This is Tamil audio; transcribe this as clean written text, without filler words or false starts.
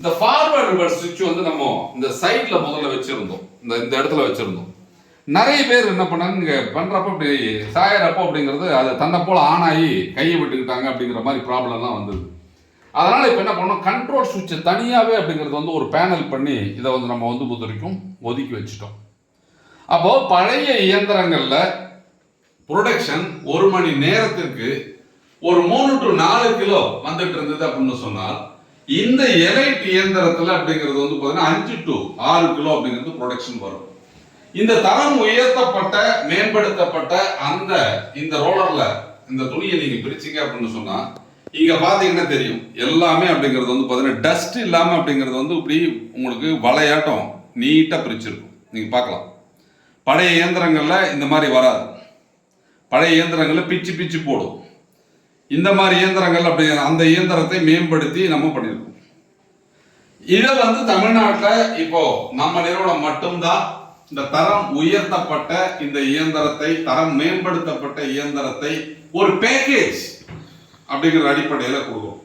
இந்த ஃபார்வர்ட் ரிவர்ஸ் சுவிட்ச் வந்து நம்ம இந்த சைட்ல முதல்ல வச்சிருந்தோம், இந்த இடத்துல வச்சிருந்தோம். நிறைய பேர் என்ன பண்ணாங்க, இங்க பண்றப்ப இப்படி சாயறப்போ அப்படிங்கிறது அது தன்னை போல ஆன் ஆகி கையை விட்டுக்கிட்டாங்க அப்படிங்கிற மாதிரி ப்ராப்ளம்லாம் வந்தது. அதனால இப்போ என்ன பண்ணோம், கண்ட்ரோல் சுவிட்சை தனியாகவே அப்படிங்கிறது வந்து ஒரு பேனல் பண்ணி இதை வந்து நம்ம வந்து வரைக்கும் ஒதுக்கி வச்சுட்டோம். அப்போ பழைய இயந்திரங்கள்ல ப்ரொடக்ஷன் 1 மணி நேரத்திற்கு ஒரு 3 to 4 கிலோ வந்துட்டு இருந்தது அப்படின்னு சொன்னால், இந்த எலைட் இயந்திரத்தில் அப்படிங்கிறது வந்து பார்த்தீங்கன்னா 5 to 6 கிலோ அப்படிங்கிறது ப்ரொடக்ஷன் வரும். இந்த தரம் உயர்த்தப்பட்ட மேம்படுத்தப்பட்ட இந்த ரோலர்ல இந்த துணியை நீங்க பிரிச்சீங்க அப்படின்னு சொன்னா, இங்க பாத்தீங்கன்னா தெரியும் எல்லாமே அப்படிங்கிறது வந்து பாத்தீங்கன்னா டஸ்ட் இல்லாம அப்படிங்கிறது வந்து இப்படி உங்களுக்கு வளையாட்டம் நீட்டா பிரிச்சிருக்கும். நீங்க பார்க்கலாம், பழைய இயந்திரங்கள்ல இந்த மாதிரி வராது. பழைய இயந்திரங்கள்ல பிச்சு பிச்சு போடும். இந்த மாதிரி இயந்திரங்கள் அப்படி அந்த இயந்திரத்தை மேம்படுத்தி நம்ம பண்ணியிருக்கோம். இதை வந்து தமிழ்நாட்டில் இப்போ நம்ம நிறுவனம் மட்டும்தான் இந்த தரம் உயர்த்தப்பட்ட இந்த இயந்திரத்தை, தரம் மேம்படுத்தப்பட்ட இயந்திரத்தை ஒரு பேக்கேஜ் அப்படிங்கிற அடிப்படையில் கொடுக்கும்.